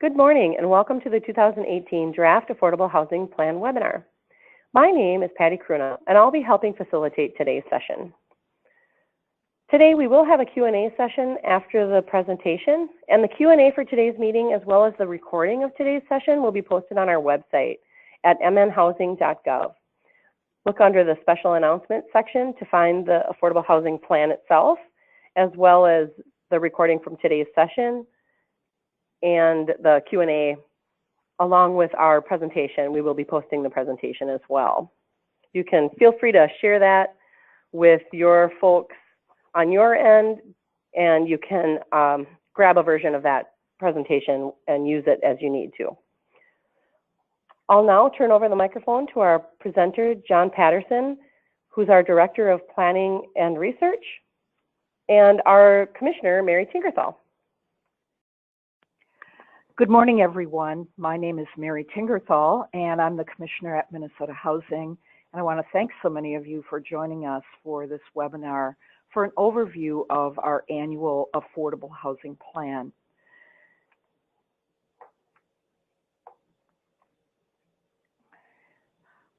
Good morning and welcome to the 2018 Draft Affordable Housing Plan webinar. My name is Patty Cruna and I'll be helping facilitate today's session. Today we will have a Q&A session after the presentation, and the Q&A for today's meeting as well as the recording of today's session will be posted on our website at mnhousing.gov. Look under the special announcements section to find the Affordable Housing Plan itself, as well as the recording from today's session and the Q&A along with our presentation. We will be posting the presentation as well. You can feel free to share that with your folks on your end, and you can grab a version of that presentation and use it as you need to. I'll now turn over the microphone to our presenter, John Patterson, who's our Director of Planning and Research, and our Commissioner, Mary Tinkerthal. Good morning, everyone. My name is Mary Tinkerthal, and I'm the Commissioner at Minnesota Housing. And I want to thank so many of you for joining us for this webinar for an overview of our annual Affordable Housing Plan.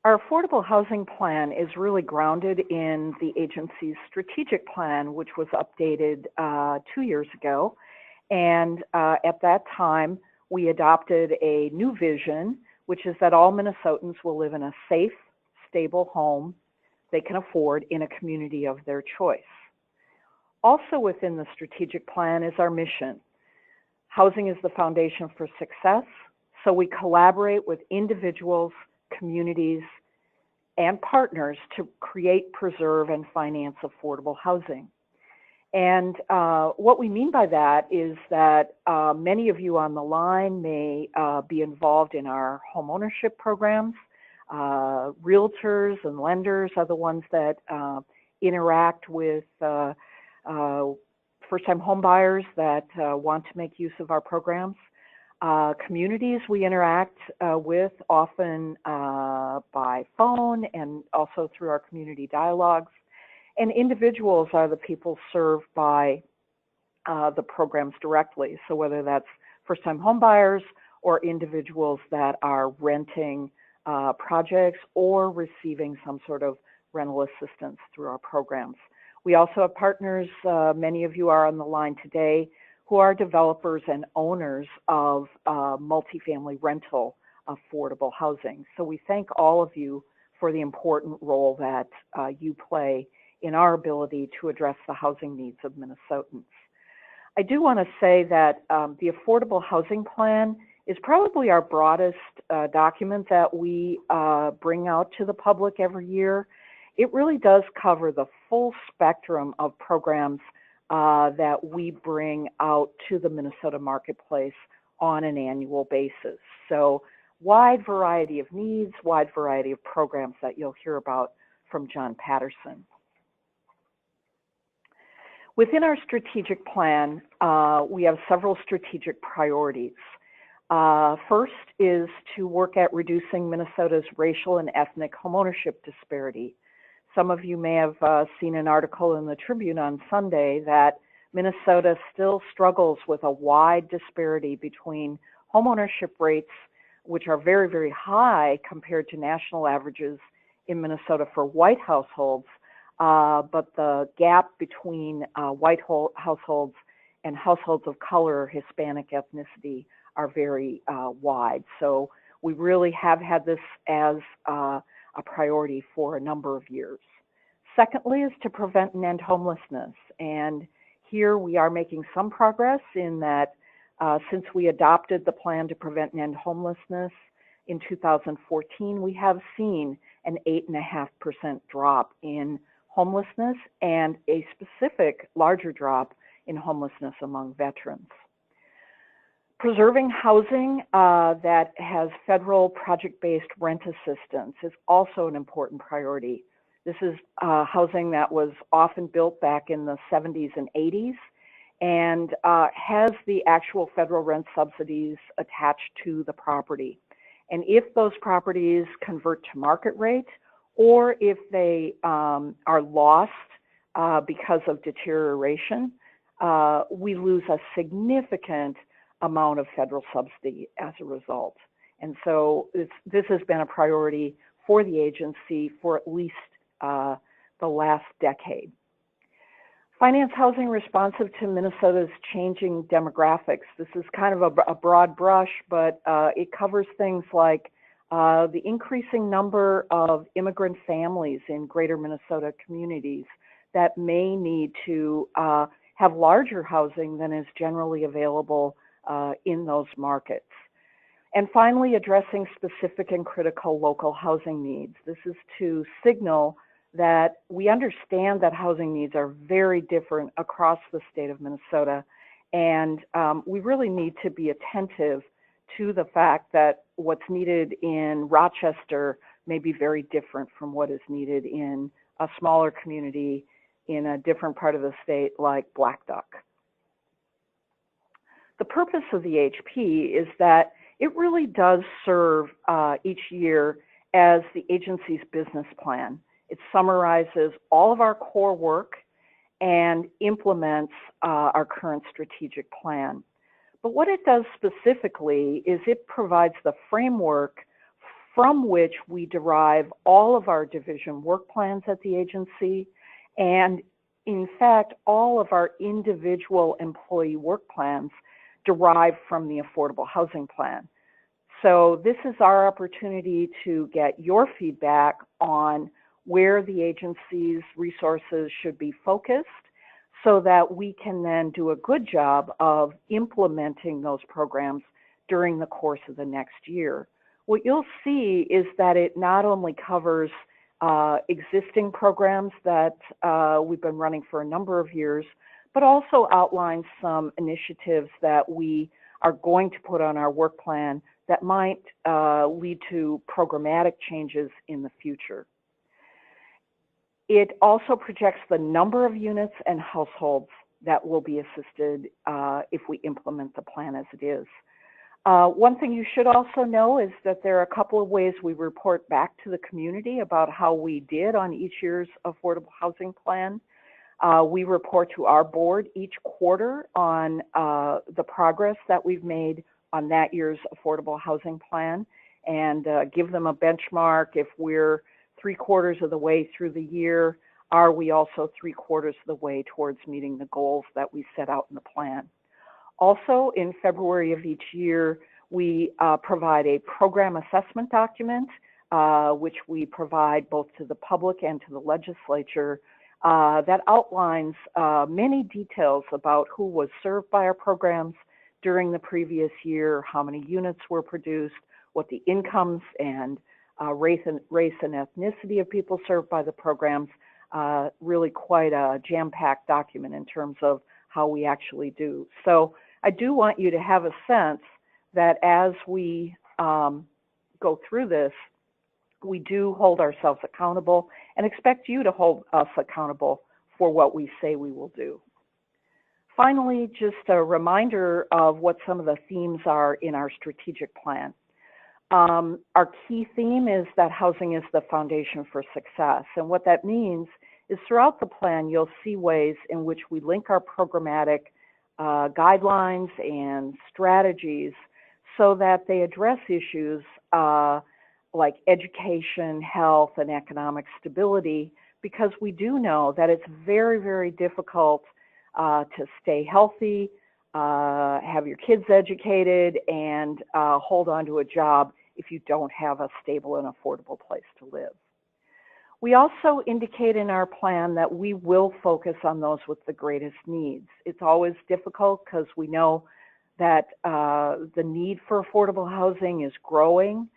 Our Affordable Housing Plan is really grounded in the agency's strategic plan, which was updated 2 years ago. And at that time, we adopted a new vision, which is that all Minnesotans will live in a safe, stable home they can afford in a community of their choice. Also within the strategic plan is our mission. Housing is the foundation for success, so we collaborate with individuals, communities, and partners to create, preserve, and finance affordable housing. And what we mean by that is that many of you on the line may be involved in our homeownership programs. Realtors and lenders are the ones that interact with first-time home buyers that want to make use of our programs. Communities we interact with often by phone and also through our community dialogues. And individuals are the people served by the programs directly. So whether that's first-time home buyers or individuals that are renting projects or receiving some sort of rental assistance through our programs. We also have partners, many of you are on the line today, who are developers and owners of multifamily rental affordable housing. So we thank all of you for the important role that you play in our ability to address the housing needs of Minnesotans. I do want to say that the Affordable Housing Plan is probably our broadest document that we bring out to the public every year. It really does cover the full spectrum of programs that we bring out to the Minnesota marketplace on an annual basis. So wide variety of needs, wide variety of programs that you'll hear about from John Patterson. Within our strategic plan, we have several strategic priorities. First is to work at reducing Minnesota's racial and ethnic homeownership disparity. Some of you may have seen an article in the Tribune on Sunday that Minnesota still struggles with a wide disparity between homeownership rates, which are very, very high compared to national averages in Minnesota for white households, but the gap between white households and households of color, Hispanic ethnicity, are very wide. So we really have had this as a priority for a number of years. Secondly is to prevent and end homelessness. And here we are making some progress in that since we adopted the plan to prevent and end homelessness in 2014, we have seen an 8.5% drop in homelessness and a specific larger drop in homelessness among veterans. Preserving housing that has federal project-based rent assistance is also an important priority. This is housing that was often built back in the 70s and 80s and has the actual federal rent subsidies attached to the property. And if those properties convert to market rate, or if they are lost because of deterioration, we lose a significant amount of federal subsidy as a result. And so this has been a priority for the agency for at least the last decade. Finance housing responsive to Minnesota's changing demographics. This is kind of a broad brush, but it covers things like the increasing number of immigrant families in greater Minnesota communities that may need to have larger housing than is generally available in those markets. And finally, addressing specific and critical local housing needs. This is to signal that we understand that housing needs are very different across the state of Minnesota, and we really need to be attentive to the fact that what's needed in Rochester may be very different from what is needed in a smaller community in a different part of the state like Black Duck. The purpose of the AHP is that it really does serve each year as the agency's business plan. It summarizes all of our core work and implements our current strategic plan. But what it does specifically is it provides the framework from which we derive all of our division work plans at the agency, and in fact, all of our individual employee work plans derive from the Affordable Housing Plan. So this is our opportunity to get your feedback on where the agency's resources should be focused so that we can then do a good job of implementing those programs during the course of the next year. What you'll see is that it not only covers existing programs that we've been running for a number of years, but also outlines some initiatives that we are going to put on our work plan that might lead to programmatic changes in the future. It also projects the number of units and households that will be assisted if we implement the plan as it is. One thing you should also know is that there are a couple of ways we report back to the community about how we did on each year's affordable housing plan. We report to our board each quarter on the progress that we've made on that year's affordable housing plan and give them a benchmark. If we're 3/4 of the way through the year, are we also 3/4 of the way towards meeting the goals that we set out in the plan? Also, in February of each year, we provide a program assessment document, which we provide both to the public and to the legislature, that outlines many details about who was served by our programs during the previous year, how many units were produced, what the incomes and race and ethnicity of people served by the programs. Really quite a jam-packed document in terms of how we actually do. So I do want you to have a sense that as we go through this, we do hold ourselves accountable and expect you to hold us accountable for what we say we will do. Finally, just a reminder of what some of the themes are in our strategic plan. Our key theme is that housing is the foundation for success. And what that means is throughout the plan, you'll see ways in which we link our programmatic guidelines and strategies so that they address issues like education, health, and economic stability, because we do know that it's very, very difficult to stay healthy, have your kids educated, and hold on to a job if you don't have a stable and affordable place to live. We also indicate in our plan that we will focus on those with the greatest needs. It's always difficult because we know that the need for affordable housing is growing,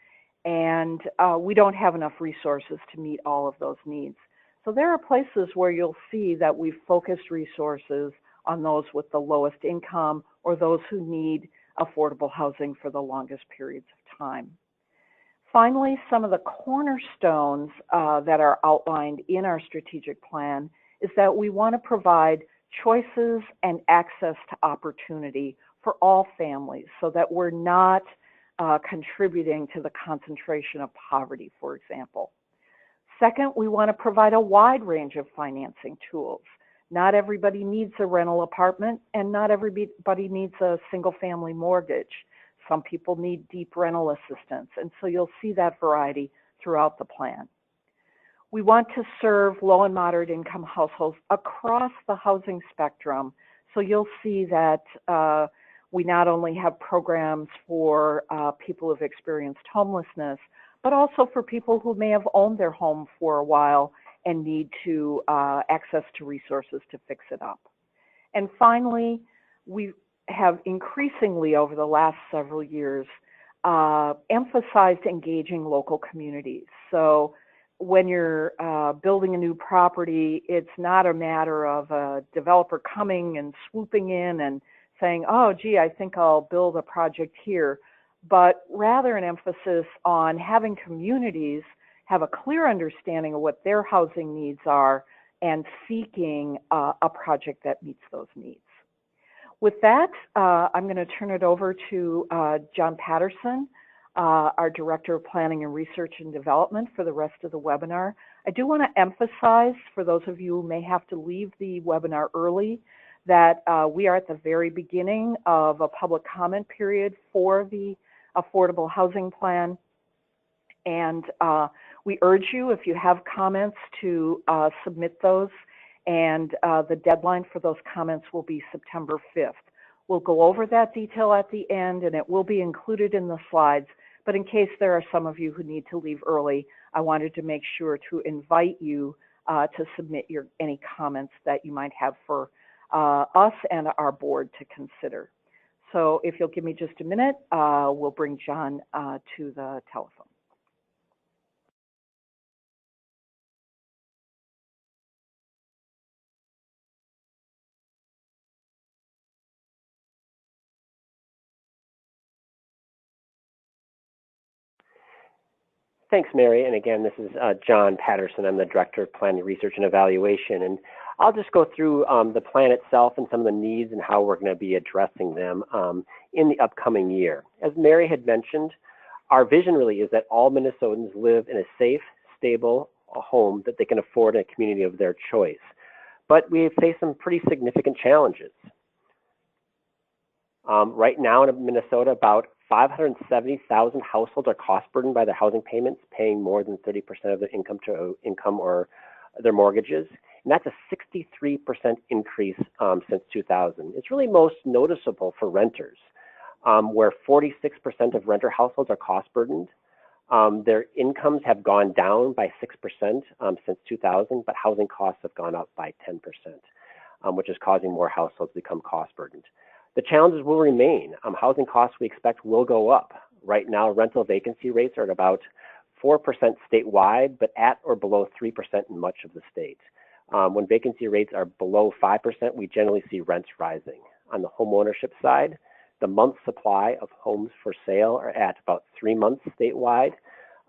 and we don't have enough resources to meet all of those needs. So there are places where you'll see that we've focused resources on those with the lowest income or those who need affordable housing for the longest periods of time. Finally, some of the cornerstones that are outlined in our strategic plan is that we want to provide choices and access to opportunity for all families so that we're not contributing to the concentration of poverty, for example. Second, we want to provide a wide range of financing tools, Not everybody needs a rental apartment, and not everybody needs a single-family mortgage. Some people need deep rental assistance, and so you'll see that variety throughout the plan. We want to serve low and moderate income households across the housing spectrum, so you'll see that we not only have programs for people who've experienced homelessness, but also for people who may have owned their home for a while and need to access to resources to fix it up. And finally, we have increasingly over the last several years emphasized engaging local communities. So when you're building a new property, it's not a matter of a developer coming and swooping in and saying, oh, gee, I think I'll build a project here, but rather an emphasis on having communities have a clear understanding of what their housing needs are and seeking a project that meets those needs. With that, I'm going to turn it over to John Patterson, our Director of Planning and Research and Development, for the rest of the webinar. I do want to emphasize, for those of you who may have to leave the webinar early, that we are at the very beginning of a public comment period for the Affordable Housing Plan. And we urge you, if you have comments, to submit those. And the deadline for those comments will be September 5th. We'll go over that detail at the end, and it will be included in the slides. But in case there are some of you who need to leave early, I wanted to make sure to invite you to submit any comments that you might have for us and our board to consider. So if you'll give me just a minute, we'll bring John to the telephone. Thanks, Mary. And again, this is John Patterson. I'm the Director of Planning, Research, and Evaluation. And I'll just go through the plan itself and some of the needs and how we're going to be addressing them in the upcoming year. As Mary had mentioned, our vision really is that all Minnesotans live in a safe, stable home that they can afford in a community of their choice. But we face some pretty significant challenges. Right now in Minnesota, about 570,000 households are cost burdened by their housing payments, paying more than 30% of their income or their mortgages. And that's a 63% increase since 2000. It's really most noticeable for renters, where 46% of renter households are cost burdened. Their incomes have gone down by 6% since 2000, but housing costs have gone up by 10%, which is causing more households to become cost burdened. The challenges will remain. Housing costs we expect will go up. Right now, rental vacancy rates are at about 4% statewide, but at or below 3% in much of the state. When vacancy rates are below 5%, we generally see rents rising. On the homeownership side, the month supply of homes for sale are at about 3 months statewide,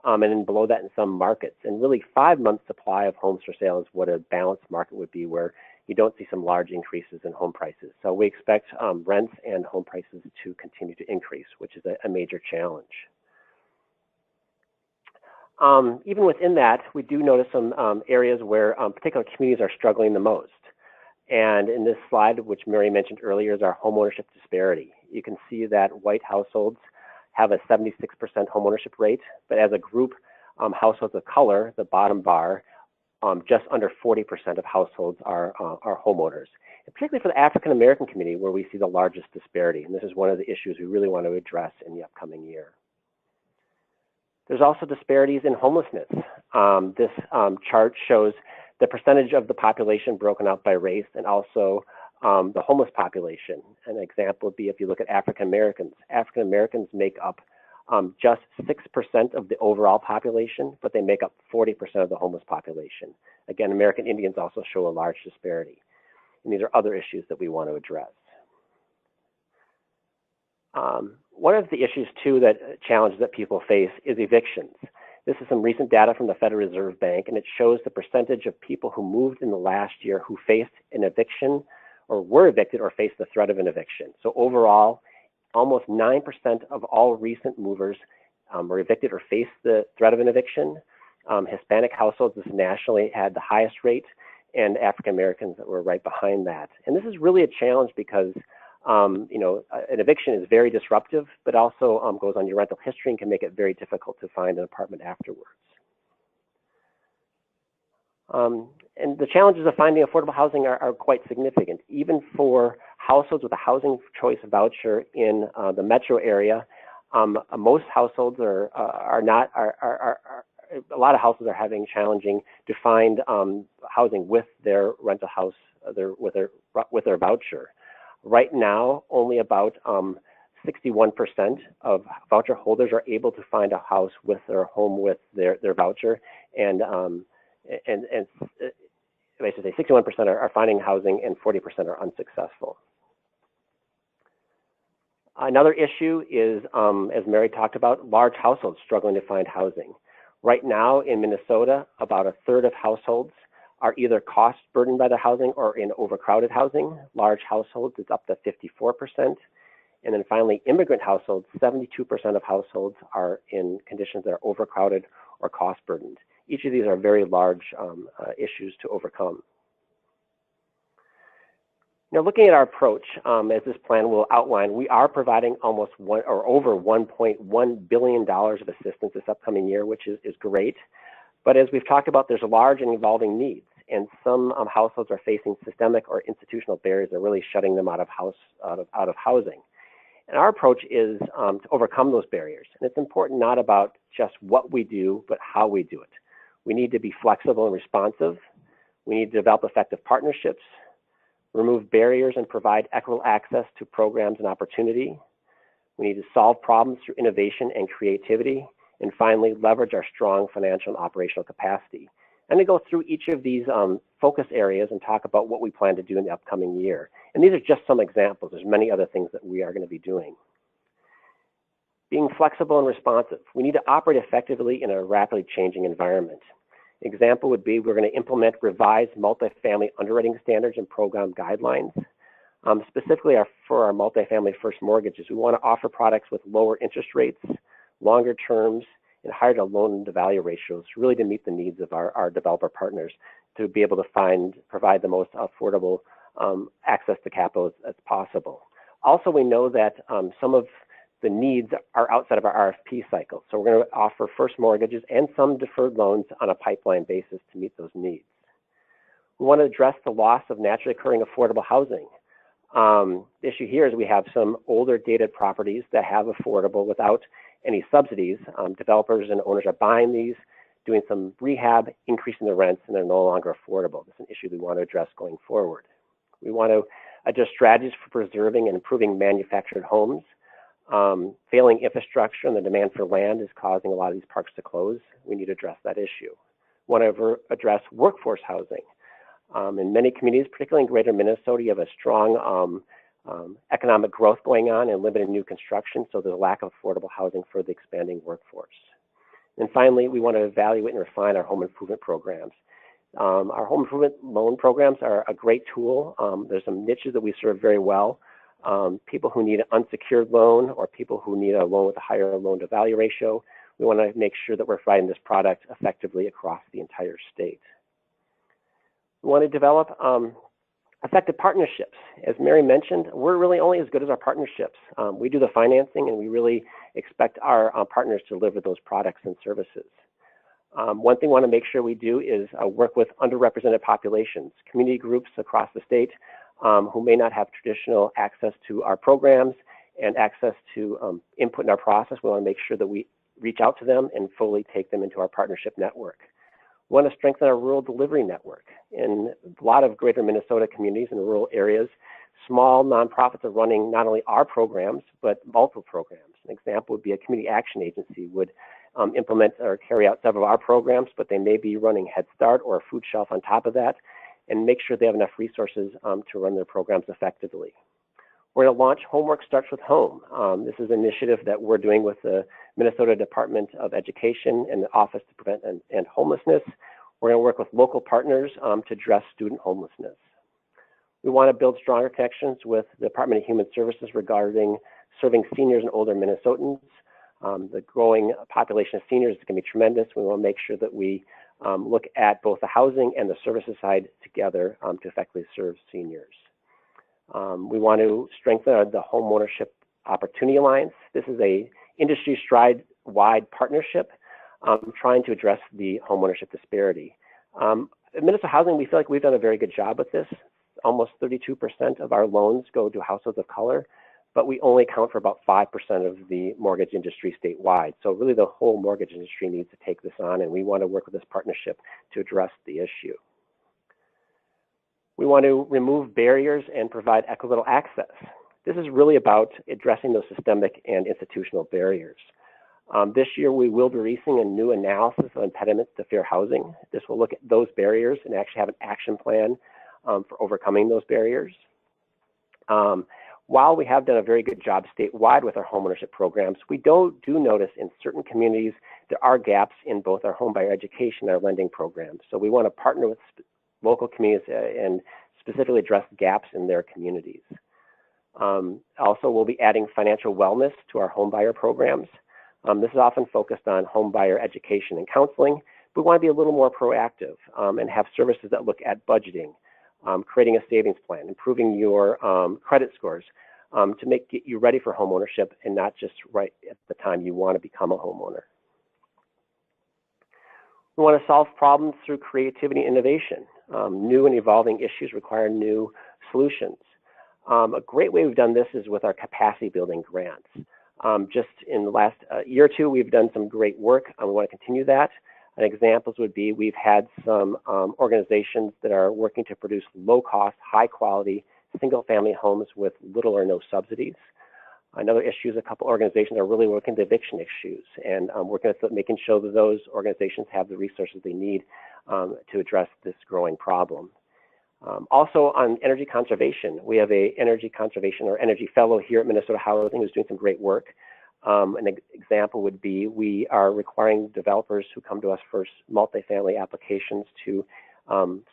and then below that in some markets. And really 5 months supply of homes for sale is what a balanced market would be, where you don't see some large increases in home prices. So we expect rents and home prices to continue to increase, which is a major challenge. Even within that, we do notice some areas where particular communities are struggling the most. And in this slide, which Mary mentioned earlier, is our homeownership disparity. You can see that white households have a 76% homeownership rate, but as a group, households of color, the bottom bar, just under 40% of households are homeowners, and particularly for the African American community, where we see the largest disparity. And this is one of the issues we really want to address in the upcoming year. There's also disparities in homelessness. This chart shows the percentage of the population broken out by race and also the homeless population. An example would be if you look at African Americans. African Americans make up just 6% of the overall population, but they make up 40% of the homeless population. Again, American Indians also show a large disparity. And these are other issues that we want to address. One of the issues, too, challenges that people face is evictions. This is some recent data from the Federal Reserve Bank, and it shows the percentage of people who moved in the last year who faced an eviction or were evicted or faced the threat of an eviction. So overall, almost 9% of all recent movers were evicted or faced the threat of an eviction. Hispanic households nationally had the highest rate. and African Americans that were right behind that. And this is really a challenge because an eviction is very disruptive, but also goes on your rental history and can make it very difficult to find an apartment afterwards. And the challenges of finding affordable housing are quite significant. Even for households with a housing choice voucher in the metro area, most households a lot of households are having challenging to find housing with their rental house, with their voucher. Right now, only about 61% of voucher holders are able to find a house with their home with their voucher, and I should say 61% are finding housing and 40% are unsuccessful. Another issue is, as Mary talked about, large households struggling to find housing. Right now in Minnesota, about a third of households are either cost burdened by their housing or in overcrowded housing. Large households, it's up to 54%. And then finally, immigrant households, 72% of households are in conditions that are overcrowded or cost burdened. Each of these are very large issues to overcome. Now, looking at our approach, as this plan will outline, we are providing over $1.1 billion of assistance this upcoming year, which is great. But as we've talked about, there's large and evolving needs, and some households are facing systemic or institutional barriers that are really shutting them out of housing. And our approach is to overcome those barriers. And it's important not about just what we do, but how we do it. We need to be flexible and responsive. We need to develop effective partnerships, remove barriers and provide equitable access to programs and opportunity. We need to solve problems through innovation and creativity. And finally, leverage our strong financial and operational capacity. I'm going to go through each of these focus areas and talk about what we plan to do in the upcoming year. And these are just some examples. There's many other things that we are going to be doing. Being flexible and responsive. We need to operate effectively in a rapidly changing environment. Example would be we're going to implement revised multifamily underwriting standards and program guidelines. Specifically for our multifamily first mortgages, we want to offer products with lower interest rates, longer terms, and higher loan-to-value ratios, really to meet the needs of our developer partners to be able to provide the most affordable access to capital as possible. Also, we know that some of the needs are outside of our RFP cycle. So we're going to offer first mortgages and some deferred loans on a pipeline basis to meet those needs. We want to address the loss of naturally occurring affordable housing. The issue here is we have some older dated properties that have affordable without any subsidies. Developers and owners are buying these, doing some rehab, increasing the rents, and they're no longer affordable. This is an issue we want to address going forward. We want to adjust strategies for preserving and improving manufactured homes. Failing infrastructure and the demand for land is causing a lot of these parks to close. We need to address that issue. We want to address workforce housing. In many communities, particularly in greater Minnesota, you have a strong economic growth going on and limited new construction, so there's a lack of affordable housing for the expanding workforce. And finally, we want to evaluate and refine our home improvement programs. Our home improvement loan programs are a great tool. There's some niches that we serve very well. People who need an unsecured loan or people who need a loan with a higher loan-to-value ratio, we want to make sure that we're providing this product effectively across the entire state. We want to develop effective partnerships. As Mary mentioned, we're really only as good as our partnerships. We do the financing and we really expect our partners to deliver those products and services. One thing we want to make sure we do is work with underrepresented populations, community groups across the state who may not have traditional access to our programs and access to input in our process. We want to make sure that we reach out to them and fully take them into our partnership network. We want to strengthen our rural delivery network. In a lot of greater Minnesota communities and rural areas, small nonprofits are running not only our programs, but multiple programs. An example would be a community action agency would implement or carry out several of our programs, but they may be running Head Start or a food shelf on top of that, and make sure they have enough resources to run their programs effectively. We're going to launch Homework Starts with Home. This is an initiative that we're doing with the Minnesota Department of Education and the Office to Prevent and Homelessness. We're going to work with local partners to address student homelessness. We want to build stronger connections with the Department of Human Services regarding serving seniors and older Minnesotans. The growing population of seniors is going to be tremendous. We want to make sure that we look at both the housing and the services side together to effectively serve seniors. We want to strengthen the Homeownership Opportunity Alliance. This is a industry-wide partnership trying to address the homeownership disparity. At Minnesota Housing, we feel like we've done a very good job with this. Almost 32% of our loans go to households of color, but we only account for about 5% of the mortgage industry statewide. So really the whole mortgage industry needs to take this on, and we want to work with this partnership to address the issue. We want to remove barriers and provide equitable access. This is really about addressing those systemic and institutional barriers. This year, we will be releasing a new analysis of impediments to fair housing. This will look at those barriers and actually have an action plan for overcoming those barriers. While we have done a very good job statewide with our homeownership programs, we do notice in certain communities there are gaps in both our homebuyer education and our lending programs. So we want to partner with local communities and specifically address gaps in their communities. Also, we'll be adding financial wellness to our homebuyer programs. This is often focused on homebuyer education and counseling, but we want to be a little more proactive and have services that look at budgeting, creating a savings plan, improving your credit scores to get you ready for homeownership and not just right at the time you want to become a homeowner. We want to solve problems through creativity and innovation. New and evolving issues require new solutions. A great way we've done this is with our capacity building grants. Just in the last year or two, we've done some great work. We want to continue that. And examples would be we've had some organizations that are working to produce low-cost, high-quality, single-family homes with little or no subsidies. Another issue is a couple organizations are really working the eviction issues and working at making sure that those organizations have the resources they need to address this growing problem. Also on energy conservation, we have a energy conservation or energy fellow here at Minnesota Housing who's doing some great work. An example would be we are requiring developers who come to us for multifamily applications to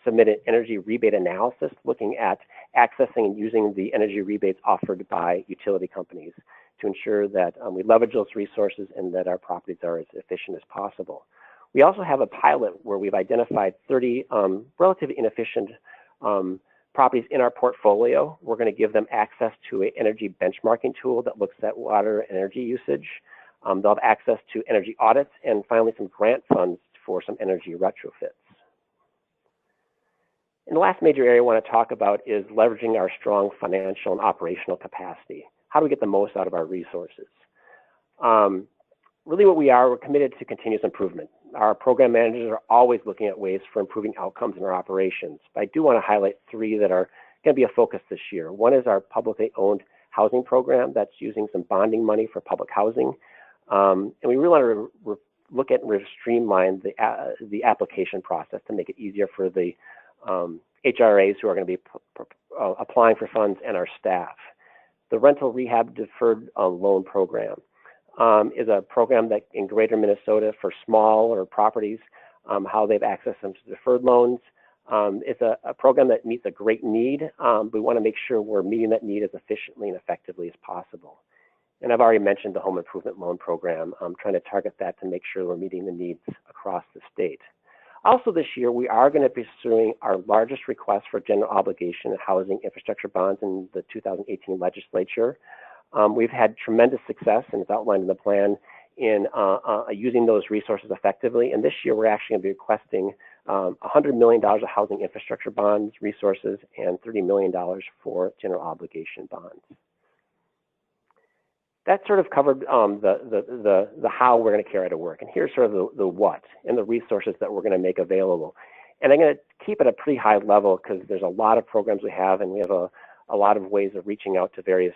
submit an energy rebate analysis looking at accessing and using the energy rebates offered by utility companies to ensure that we leverage those resources and that our properties are as efficient as possible. We also have a pilot where we've identified 30 relatively inefficient properties in our portfolio. We're going to give them access to an energy benchmarking tool that looks at water and energy usage. They'll have access to energy audits and finally some grant funds for some energy retrofits. And the last major area I want to talk about is leveraging our strong financial and operational capacity. How do we get the most out of our resources? Really what we're committed to continuous improvement. Our program managers are always looking at ways for improving outcomes in our operations. But I do want to highlight three that are going to be a focus this year. One is our publicly owned housing program that's using some bonding money for public housing. And we really want to look at and streamline the application process to make it easier for the HRAs who are going to be applying for funds and our staff. The rental rehab deferred loan program is a program that in greater Minnesota for smaller properties, how they've accessed them to deferred loans. It's a program that meets a great need. We want to make sure we're meeting that need as efficiently and effectively as possible. And I've already mentioned the home improvement loan program. I'm trying to target that to make sure we're meeting the needs across the state. Also this year, we are going to be pursuing our largest request for general obligation housing infrastructure bonds in the 2018 legislature. We've had tremendous success, and it's outlined in the plan, in using those resources effectively. And this year, we're actually going to be requesting $100 million of housing infrastructure bonds resources and $30 million for general obligation bonds. That sort of covered the how we're going to carry out to work. And here's sort of the what and the resources that we're going to make available. And I'm going to keep it at a pretty high level because there's a lot of programs we have, and we have a lot of ways of reaching out to various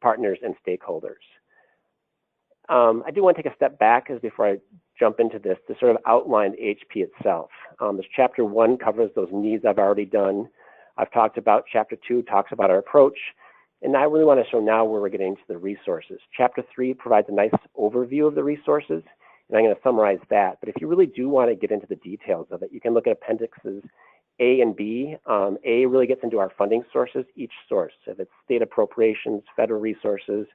partners and stakeholders. I do want to take a step back before I jump into this to sort of outline the AHP itself. This chapter 1 covers those needs I've already done. I've talked about chapter 2, talks about our approach. And I really want to show now where we're getting into the resources. Chapter 3 provides a nice overview of the resources, and I'm going to summarize that. But if you really do want to get into the details of it, you can look at appendixes A and B. A really gets into our funding sources, each source. If it's state appropriations, federal resources,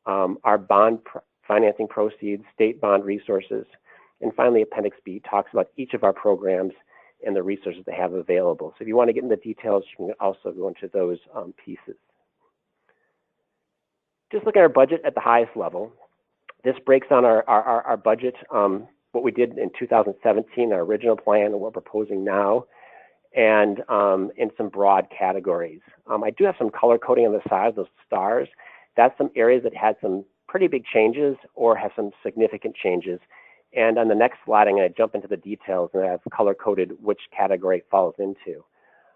our bond financing proceeds, state bond resources. And finally, Appendix B talks about each of our programs and the resources they have available. So if you want to get into the details, you can also go into those pieces. Just look at our budget at the highest level. This breaks down our budget, what we did in 2017, our original plan, and what we're proposing now, and in some broad categories. I do have some color coding on the side, those stars. That's some areas that had some pretty big changes or have some significant changes. And on the next slide, I'm going to jump into the details, and I have color-coded which category it falls into.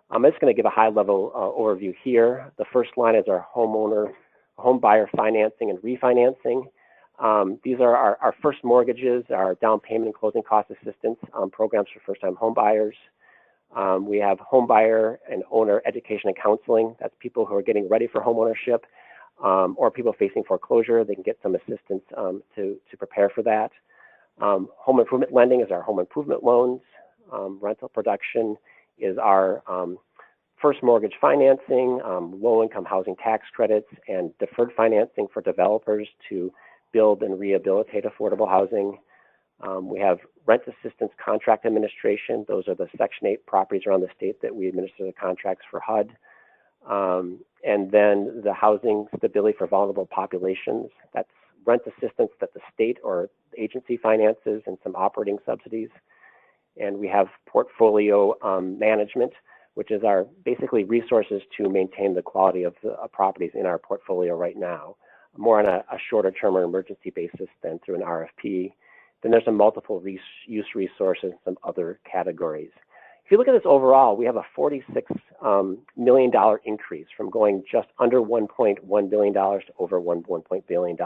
I'm just going to give a high-level overview here. The first line is our home buyer financing and refinancing. These are our first mortgages, our down payment and closing cost assistance programs for first-time home buyers. We have home buyer and owner education and counseling. That's people who are getting ready for homeownership or people facing foreclosure. They can get some assistance to prepare for that. Home improvement lending is our home improvement loans. Rental production is our first mortgage financing, low-income housing tax credits, and deferred financing for developers to build and rehabilitate affordable housing. We have rent assistance contract administration. Those are the Section 8 properties around the state that we administer the contracts for HUD. And then the housing stability for vulnerable populations. That's rent assistance that the state or agency finances and some operating subsidies. And we have portfolio management, which is our basically resources to maintain the quality of the properties in our portfolio right now, more on a shorter term or emergency basis than through an RFP. Then there's some multiple use resources, some other categories. If you look at this overall, we have a $46 million increase from going just under $1.1 billion to over $1 billion.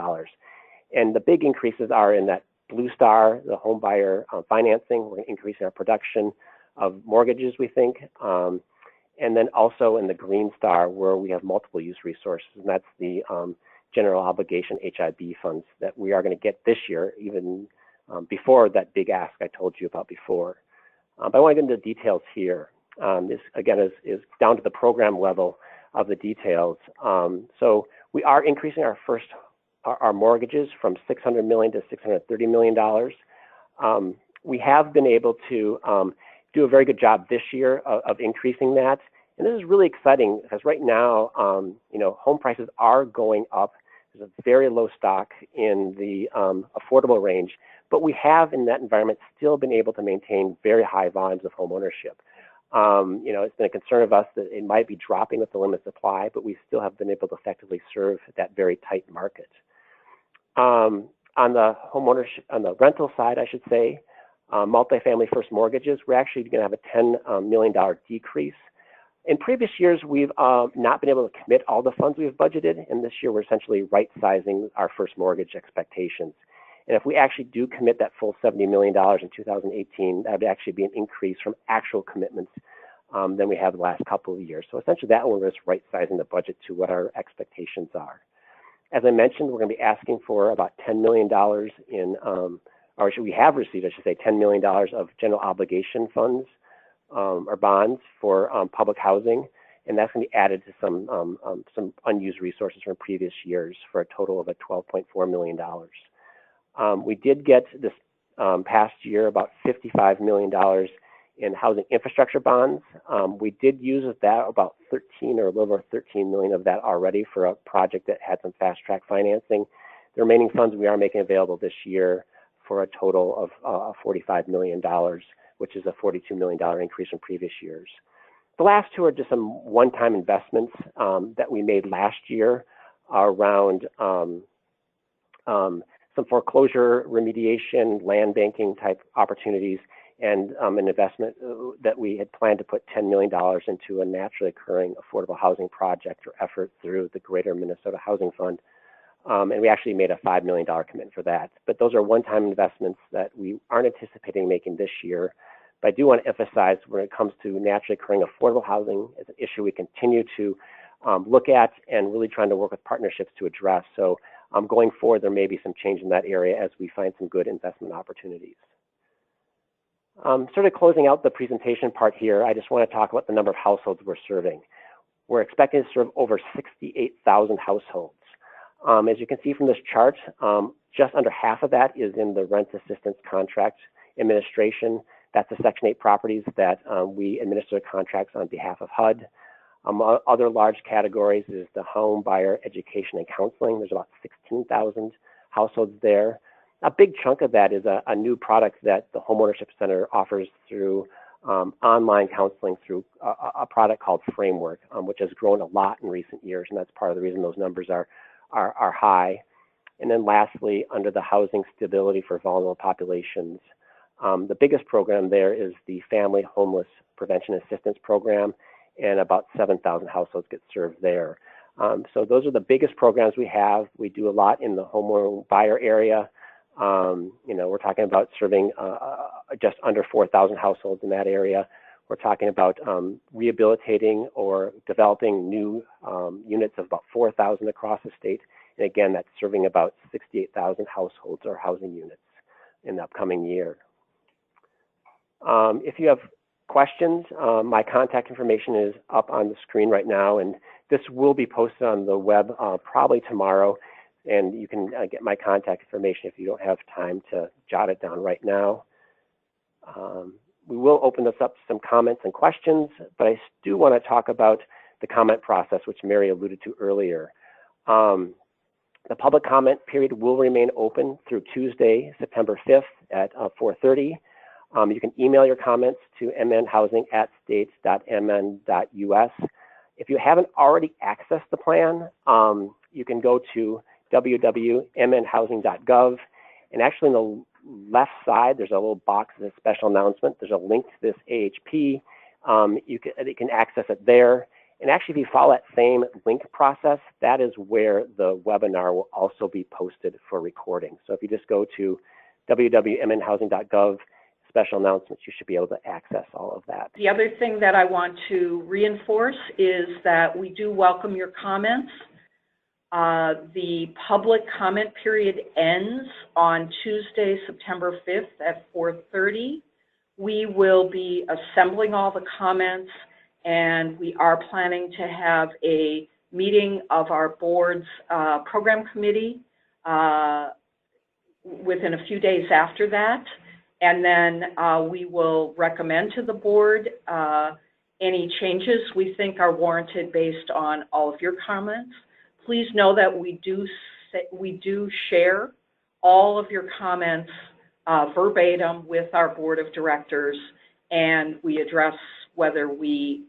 And the big increases are in that blue star, the home buyer financing. We're going to increase our production of mortgages, we think. And then also in the green star, where we have multiple use resources, and that's the general obligation HIB funds that we are going to get this year, even before that big ask I told you about before. But I want to get into the details here. This, again, is down to the program level of the details. So we are increasing our mortgages from $600 million to $630 million. We have been able to do a very good job this year of increasing that. And this is really exciting because right now, home prices are going up. There's a very low stock in the affordable range, but we have in that environment still been able to maintain very high volumes of home ownership. It's been a concern of us that it might be dropping with the limited supply, but we still have been able to effectively serve that very tight market. On the homeownership, on the rental side, I should say, multifamily first mortgages, we're actually going to have a $10 million decrease. In previous years, we've not been able to commit all the funds we've budgeted, and this year we're essentially right-sizing our first mortgage expectations. And if we actually do commit that full $70 million in 2018, that would actually be an increase from actual commitments than we have the last couple of years. So essentially that one was right-sizing the budget to what our expectations are. As I mentioned, we're going to be asking for about $10 million in, we have received, I should say, $10 million of general obligation funds or bonds for public housing, and that's going to be added to some unused resources from previous years for a total of $12.4 million. We did get this past year about $55 million in housing infrastructure bonds. We did use that about 13 or a little over 13 million of that already for a project that had some fast track financing. The remaining funds we are making available this year for a total of $45 million, which is a $42 million increase from previous years. The last two are just some one-time investments that we made last year around some foreclosure remediation, land banking type opportunities, and an investment that we had planned to put $10 million into a naturally occurring affordable housing project or effort through the Greater Minnesota Housing Fund. And we actually made a $5 million commitment for that. But those are one-time investments that we aren't anticipating making this year. But I do want to emphasize when it comes to naturally occurring affordable housing, it's an issue we continue to look at and really trying to work with partnerships to address. So going forward, there may be some change in that area as we find some good investment opportunities. Sort of closing out the presentation part here, I just want to talk about the number of households we're serving. We're expecting to serve over 68,000 households. As you can see from this chart, Just under half of that is in the rent assistance contract administration. That's the Section 8 properties that we administer contracts on behalf of HUD. Other large categories is the home buyer education and counseling. There's about 16,000 households there. A big chunk of that is a new product that the Homeownership Center offers through online counseling through a product called Framework, which has grown a lot in recent years, and that's part of the reason those numbers are high. And then lastly, under the Housing Stability for Vulnerable Populations, the biggest program there is the Family Homeless Prevention Assistance Program, and about 7,000 households get served there. So those are the biggest programs we have. We do a lot in the home buyer area. We're talking about serving just under 4,000 households in that area. We're talking about rehabilitating or developing new units of about 4,000 across the state. And again, that's serving about 68,000 households or housing units in the upcoming year. If you have questions, my contact information is up on the screen right now, and this will be posted on the web probably tomorrow, and you can get my contact information if you don't have time to jot it down right now. We will open this up to some comments and questions, but I do want to talk about the comment process, which Mary alluded to earlier. The public comment period will remain open through Tuesday, September 5th at 4:30. You can email your comments to mnhousing@states.mn.us. If you haven't already accessed the plan, you can go to www.mnhousing.gov, and actually in the left side, there's a little box that says special announcement. There's a link to this AHP. You can access it there. And actually, if you follow that same link process, that is where the webinar will also be posted for recording. So if you just go to www.mnhousing.gov, special announcements, you should be able to access all of that. The other thing that I want to reinforce is that we do welcome your comments. The public comment period ends on Tuesday, September 5th at 4:30. We will be assembling all the comments, and we are planning to have a meeting of our board's program committee within a few days after that. And then we will recommend to the board any changes we think are warranted based on all of your comments. Please know that we do share all of your comments verbatim with our board of directors, and we address whether we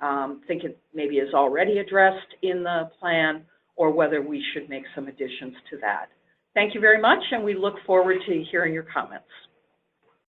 think it maybe is already addressed in the plan or whether we should make some additions to that. Thank you very much, and we look forward to hearing your comments.